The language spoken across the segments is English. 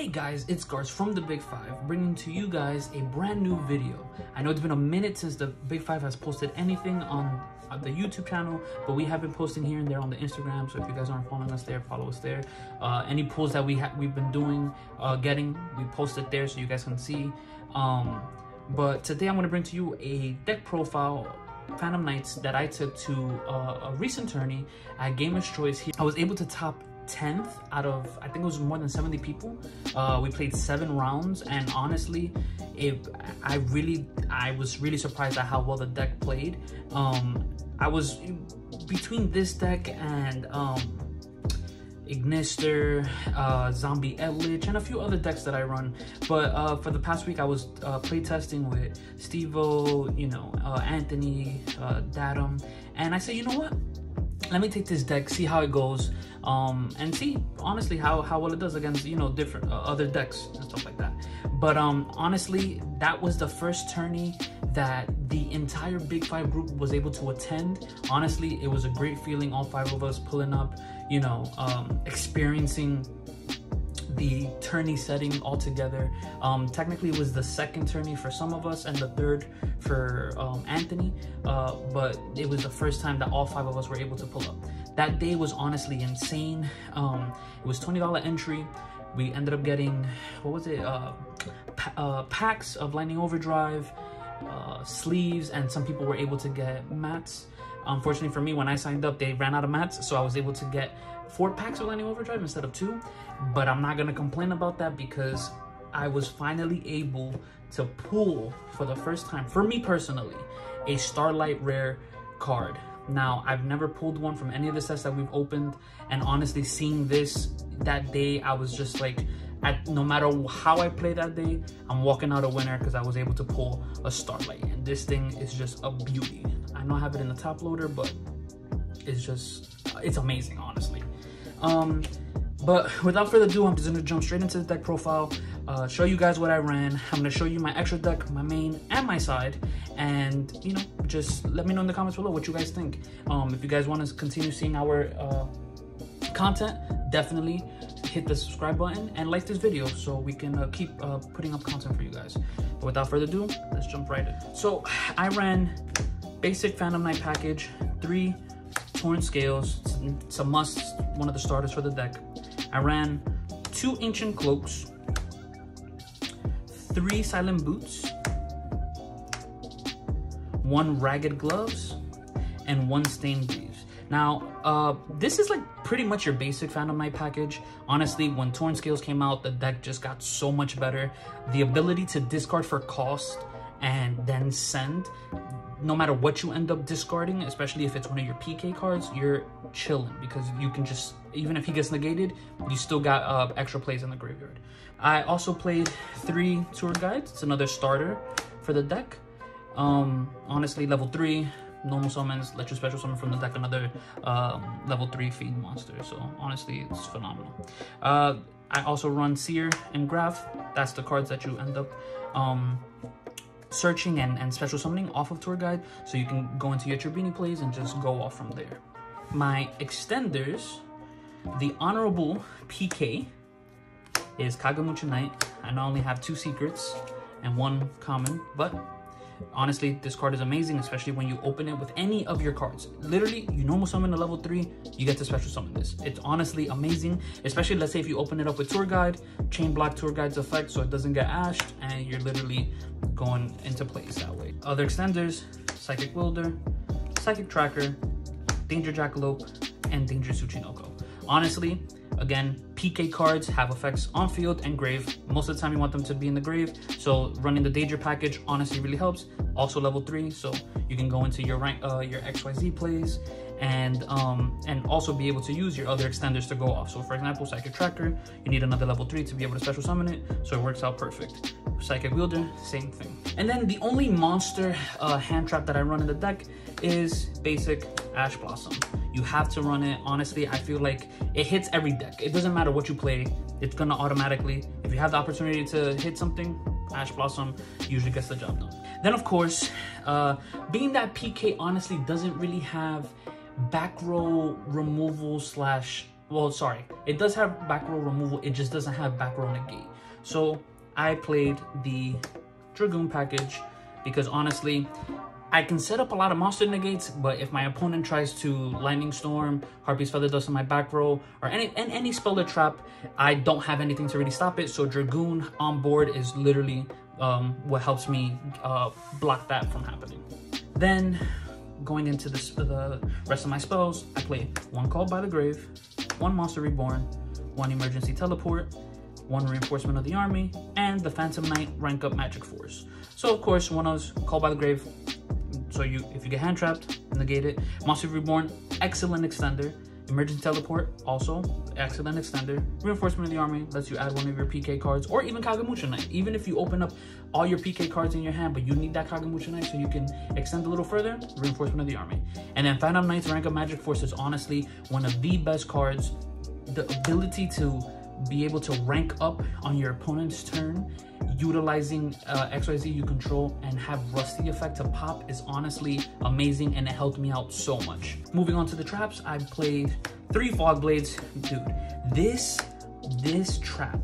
Hey guys, it's Garc from the Big Five, bringing to you guys a brand new video. I know it's been a minute since the Big Five has posted anything on the YouTube channel, but we have been posting here and there on the Instagram, so if you guys aren't following us there, follow us there. Any pulls that we've been doing, we post it there so you guys can see. But today I'm going to bring to you a deck profile, Phantom Knights, that I took to a recent tourney at Gamerschoice here. I was able to top 10th out of, I think it was more than 70 people. We played 7 rounds, and honestly, I was really surprised at how well the deck played. I was between this deck and Ignister, Zombie Eldritch, and a few other decks that I run. But for the past week, I was play testing with Stevo, Anthony, Datum, and I said, you know what? Let me take this deck, see how it goes, and see honestly how well it does against different other decks and stuff like that. But honestly, that was the first tourney that the entire Big Five group was able to attend. Honestly, it was a great feeling, all 5 of us pulling up, experiencing the tourney setting all together. Technically it was the 2nd tourney for some of us and the 3rd for Anthony, but it was the first time that all 5 of us were able to pull up. That day was honestly insane. It was $20 entry. We ended up getting, what was it, packs of Lightning Overdrive, sleeves, and some people were able to get mats. Unfortunately for me, when I signed up, they ran out of mats, so I was able to get 4 packs of Lightning Overdrive instead of 2. But I'm not gonna complain about that because I was finally able to pull, for the first time, for me personally, a Starlight Rare card. Now, I've never pulled one from any of the sets that we've opened, and honestly, seeing this that day, I was just like, no matter how I play that day, I'm walking out a winner because I was able to pull a Starlight, and this thing is just a beauty. I know I have it in the top loader, but it's amazing, honestly. But without further ado, I'm just gonna jump straight into the deck profile, show you guys what I ran. I'm gonna show you my extra deck, my main, and my side, and just let me know in the comments below what you guys think. If you guys want to continue seeing our content, definitely hit the subscribe button and like this video so we can keep putting up content for you guys. But without further ado, let's jump right in. So I ran basic Phantom Knight package, 3 torn scales. It's a must, one of the starters for the deck. I ran 2 ancient cloaks, 3 silent boots, 1 ragged gloves, and 1 stained greaves. Now, this is like pretty much your basic Phantom Knight package. Honestly, when Torn Scales came out, the deck just got so much better. The ability to discard for cost and then send, no matter what you end up discarding, especially if it's one of your PK cards, you're chilling because you can just, even if he gets negated, you still got extra plays in the graveyard. I also played 3 tour guides. It's another starter for the deck. Honestly, level 3 normal summons, let you special summon from the deck another level 3 feed monster. So honestly, it's phenomenal. I also run Seer and Graph. That's the cards that you end up searching and special summoning off of tour guide, so you can go into your Tribini plays and just go off from there. My extenders, the honorable PK is Kagamucha Knight. I not only have 2 secrets and 1 common, but honestly, this card is amazing, especially when you open it with any of your cards. Literally, you normal summon a level 3, you get to special summon this. It's honestly amazing, especially let's say if you open it up with tour guide, chain block tour guide's effect so it doesn't get ashed, and you're literally going into plays that way. Other extenders, Psychic Wielder, Psychic Tracker, Danger Jackalope, and Danger Tsuchinoko. Honestly, again, PK cards have effects on field and grave. Most of the time you want them to be in the grave, so running the Danger package honestly really helps. Also level 3, so you can go into your rank, your XYZ plays, and also be able to use your other extenders to go off. So for example, Psychic Tracker, you need another level 3 to be able to special summon it, so it works out perfect. Psychic Wielder, same thing. And then the only monster hand trap that I run in the deck is basic Ash Blossom. You have to run it. Honestly, I feel like it hits every deck. It doesn't matter what you play, it's gonna automatically, if you have the opportunity to hit something, Ash Blossom usually gets the job done. Then of course, being that PK honestly doesn't really have back row removal slash, well, sorry, it does have back row removal, it just doesn't have back row negate. So I played the Dragoon package because honestly, I can set up a lot of monster negates, but if my opponent tries to Lightning Storm, Harpy's Feather Dust in my back row, or any spell or trap, I don't have anything to really stop it. So Dragoon on board is literally what helps me block that from happening. Then going into the rest of my spells, I play 1 Called by the Grave, 1 Monster Reborn, 1 Emergency Teleport, 1 Reinforcement of the Army, and the Phantom Knight rank up Magic Force. So of course, one of those Called by the Grave. So if you get hand trapped, negate it. Monster Reborn, excellent extender. Emergency Teleport, also excellent extender. Reinforcement of the Army lets you add 1 of your PK cards, or even Kagemusha Knight. Even if you open up all your PK cards in your hand, but you need that Kagemusha Knight so you can extend a little further, Reinforcement of the Army. And then Phantom Knight's rank up Magic Force is honestly one of the best cards. The ability to be able to rank up on your opponent's turn utilizing XYZ you control and have Rusty effect to pop is honestly amazing, and it helped me out so much. Moving on to the traps, I played 3 Fog Blades. Dude, this trap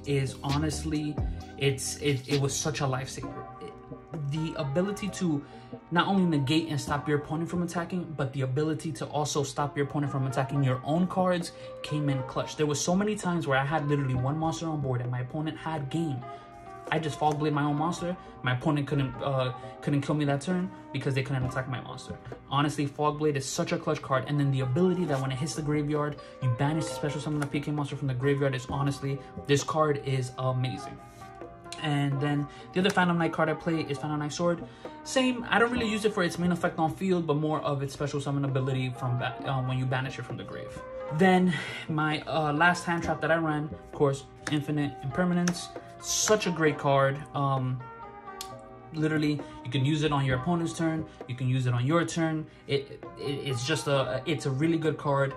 is honestly, it was such a lifesaver. The ability to not only negate and stop your opponent from attacking, but the ability to also stop your opponent from attacking your own cards came in clutch. There was so many times where I had literally 1 monster on board and my opponent had game. I just Fog Blade my own monster. My opponent couldn't kill me that turn because they couldn't attack my monster. Honestly, Fog Blade is such a clutch card, and then the ability that when it hits the graveyard, you banish the special summon a PK monster from the graveyard is honestly, this card is amazing. And then the other Phantom Knight card I play is Phantom Knight Sword. Same, I don't really use it for its main effect on field, but more of its special summon ability from when you banish it from the grave. Then my last hand trap that I ran, of course, Infinite Impermanence. Such a great card. Literally, you can use it on your opponent's turn. You can use it on your turn. It's just it's a really good card.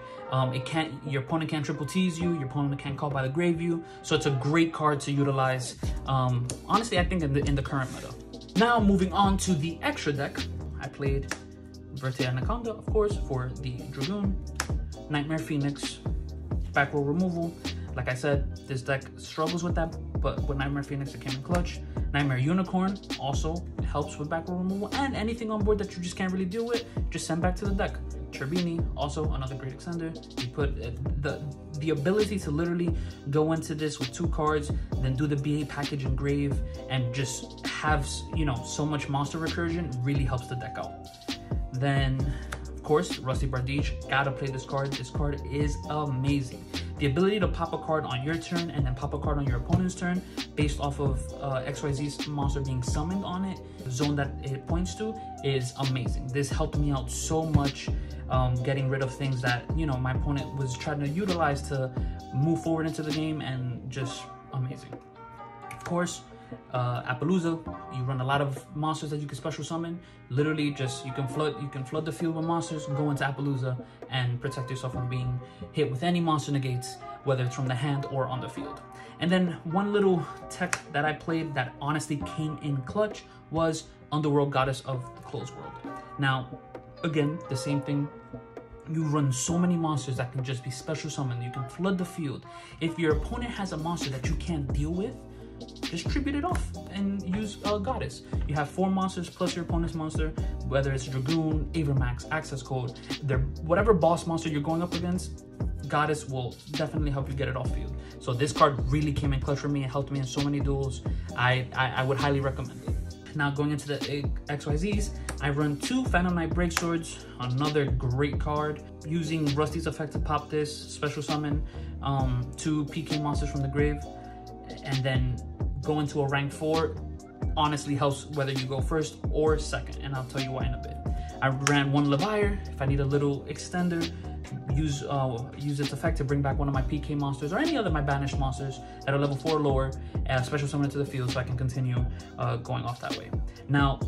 Your opponent can't triple tease you. Your opponent can't call by the grave you. So it's a great card to utilize. Honestly, I think in the current meta. Now moving on to the extra deck, I played Verte Anaconda, of course, for the Dragoon, Nightmare Phoenix, back row removal. Like I said, this deck struggles with that, but with Nightmare Phoenix, it came in clutch. Nightmare Unicorn also helps with back row removal, and anything on board that you just can't really deal with, just send back to the deck. Cherbini, also another great extender. You put the ability to literally go into this with 2 cards, then do the BA package engrave, and just have, you know, so much monster recursion really helps the deck out. Then, of course, Rusty Bardich, gotta play this card. This card is amazing. The ability to pop a card on your turn and then pop a card on your opponent's turn based off of XYZ's monster being summoned on it, the zone that it points to, is amazing. This helped me out so much, getting rid of things that, you know, my opponent was trying to utilize to move forward into the game, and just amazing. Of course, Appaloosa, you run a lot of monsters that you can special summon. Literally, just you can flood the field with monsters, go into Appaloosa, and protect yourself from being hit with any monster negates, whether it's from the hand or on the field. And then one little tech that I played that honestly came in clutch was Underworld Goddess of the Closed World. Now, again, the same thing. You run so many monsters that can just be special summoned. You can flood the field. If your opponent has a monster that you can't deal with, just tribute it off and use Goddess. You have 4 monsters plus your opponent's monster, whether it's Dragoon, Avermax, Access Code, whatever boss monster you're going up against, Goddess will definitely help you get it off field. So this card really came in clutch for me. It helped me in so many duels. I would highly recommend it. Now going into the XYZs, I run 2 Phantom Knight Break Swords, another great card. Using Rusty's effect to pop this, special summon 2 PK monsters from the grave, and then go into a rank 4 honestly helps whether you go first or second, and I'll tell you why in a bit. I ran 1 Levier. If I need a little extender, use its effect to bring back one of my PK monsters or any other of my banished monsters that are level 4 or lower, special summon it to the field so I can continue going off that way. Now,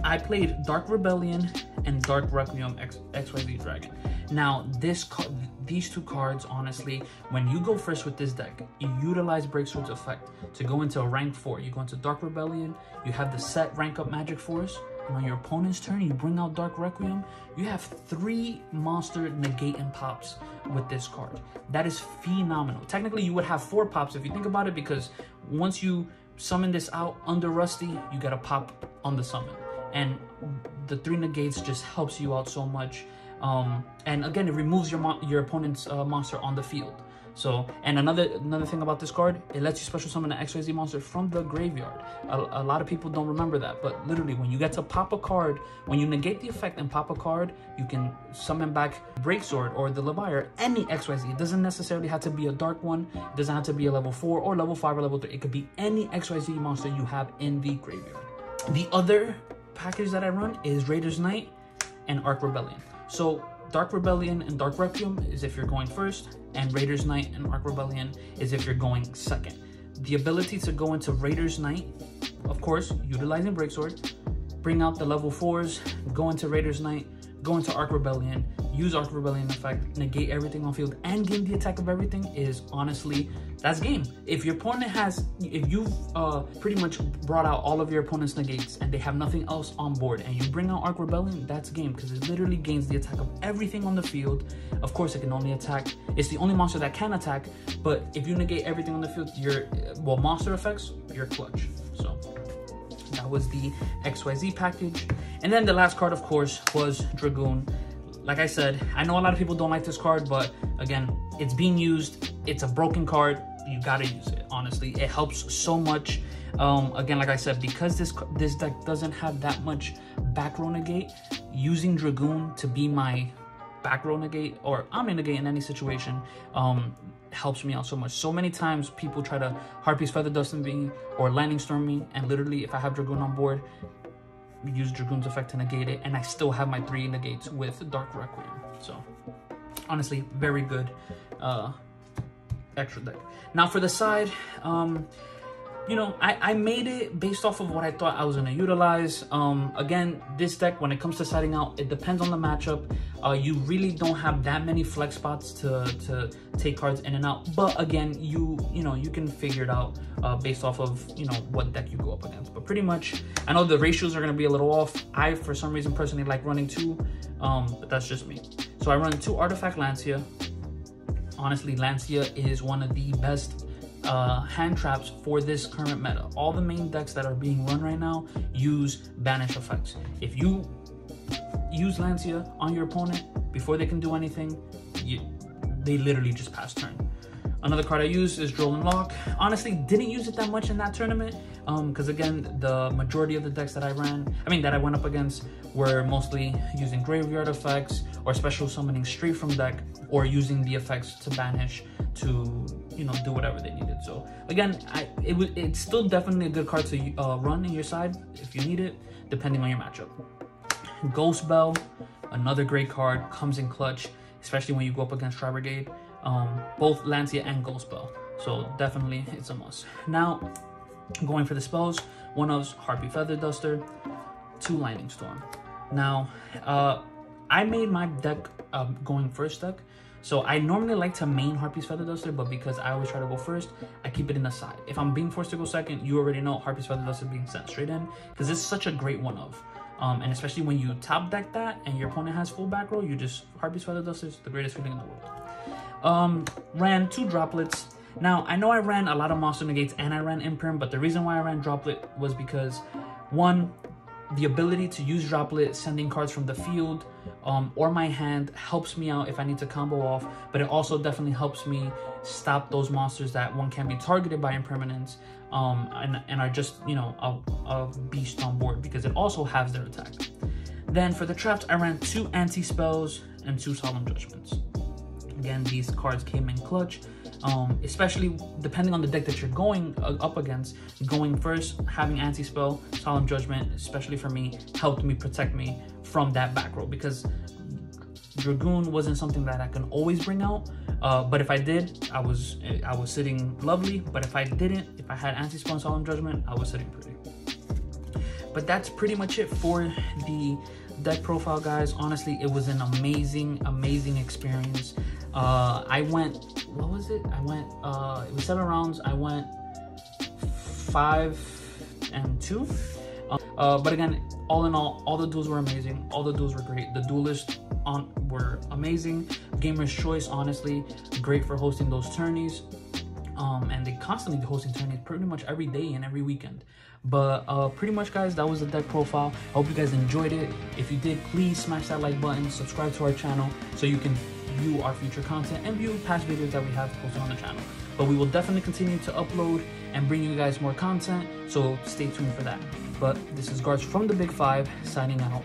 I played Dark Rebellion and Dark Requiem XYZ Dragon. Now, these 2 cards, honestly, when you go first with this deck, you utilize Breaksword's effect to go into a rank 4. You go into Dark Rebellion, you have the set rank up Magic Force, and on your opponent's turn, you bring out Dark Requiem, you have 3 monster negate and pops with this card. That is phenomenal. Technically, you would have 4 pops if you think about it, because once you summon this out under Rusty, you get a pop on the summon. And the 3 negates just helps you out so much. And again, it removes your opponent's monster on the field. So, and another thing about this card, it lets you special summon an XYZ monster from the graveyard. A lot of people don't remember that, but literally when you get to pop a card, when you negate the effect and pop a card, you can summon back Breaksword or the Leviathan, any XYZ. It doesn't necessarily have to be a dark one. It doesn't have to be a level 4 or level 5 or level 3. It could be any XYZ monster you have in the graveyard. The other package that I run is Raider's Knight and Arc Rebellion. So Dark Rebellion and Dark Requiem is if you're going first, and Raider's Knight and Arc Rebellion is if you're going second. The ability to go into Raider's Knight, of course, utilizing Breaksword, bring out the level 4s, go into Raider's Knight, go into Arc Rebellion, use Arc Rebellion effect, negate everything on field, and gain the attack of everything is honestly, that's game. If your opponent has, if you've pretty much brought out all of your opponent's negates and they have nothing else on board, and you bring out Arc Rebellion, that's game, because it literally gains the attack of everything on the field. Of course, it can only attack, it's the only monster that can attack, but if you negate everything on the field, your, well, monster effects, you're clutch. So that was the XYZ package. And then the last card, of course, was Dragoon. Like I said, I know a lot of people don't like this card, but again, it's being used. It's a broken card. You gotta use it, honestly. It helps so much. Again, like I said, because this deck doesn't have that much back row negate, using Dragoon to be my back row negate, or Omni negate in any situation, helps me out so much. So many times people try to Harpy's Feather Dust me or Lightning Storm me, and literally if I have Dragoon on board, use Dragoon's effect to negate it, and I still have my 3 negates with Dark Requiem. So honestly, very good extra deck. Now for the side, you know, I made it based off of what I thought I was going to utilize. Again, this deck, when it comes to siding out, it depends on the matchup. You really don't have that many flex spots to take cards in and out. But again, you know, you can figure it out based off of, you know, what deck you go up against. But pretty much, I know the ratios are going to be a little off. I, for some reason, personally like running 2, but that's just me. So I run 2 Artifact Lancia. Honestly, Lancia is one of the best hand traps for this current meta. All the main decks that are being run right now use banish effects. If you use Lancia on your opponent before they can do anything, they literally just pass turn. Another card I use is Droll and Lock. Honestly, didn't use it that much in that tournament because again, the majority of the decks that I went up against were mostly using graveyard effects or special summoning straight from deck, or using the effects to banish to, you know, do whatever they needed. So again, it's still definitely a good card to run in your side if you need it, depending on your matchup. Ghost Bell, another great card, comes in clutch, especially when you go up against Tri Brigade. Both Lancia and Ghost Bell, so definitely it's a must. Now, going for the spells, one of Harpy Feather Duster, 2 Lightning Storm. Now, I made my deck going first deck, so I normally like to main Harpy's Feather Duster, but because I always try to go first, I keep it in the side. If I'm being forced to go second, you already know Harpy's Feather Duster being sent straight in, because it's such a great one of. And especially when you top deck that and your opponent has full back row, you just Harpy's Feather Duster is the greatest feeling in the world. Ran 2 droplets. Now, I know I ran a lot of monster negates and I ran Imperm, but the reason why I ran droplet was because, one, the ability to use droplet, sending cards from the field or my hand, helps me out if I need to combo off, but it also definitely helps me stop those monsters that, one, can be targeted by Impermanence and are just, you know, a beast on board, because it also has their attack. Then for the traps, I ran 2 anti-spells and 2 Solemn Judgments. Again, these cards came in clutch, especially depending on the deck that you're going up against. Going first, having anti-spell, Solemn Judgment, especially for me, helped me protect me from that back row, because Dragoon wasn't something that I can always bring out, but if I did, I was sitting lovely. But if I didn't, if I had anti-spell and Solemn Judgment, I was sitting pretty. But that's pretty much it for the deck profile, guys. Honestly, it was an amazing experience. I went, what was it? It was 7 rounds. I went 5 and 2. But again, all in all the duels were amazing. All the duels were great. The duelists were amazing. Gamerschoice, honestly, great for hosting those tourneys. And they constantly hosting tourneys pretty much every day and every weekend. But pretty much, guys, that was the deck profile. I hope you guys enjoyed it. If you did, please smash that like button, subscribe to our channel so you can view our future content and view past videos that we have posted on the channel. But we will definitely continue to upload and bring you guys more content, so stay tuned for that. But this is Garc from the Big Five signing out.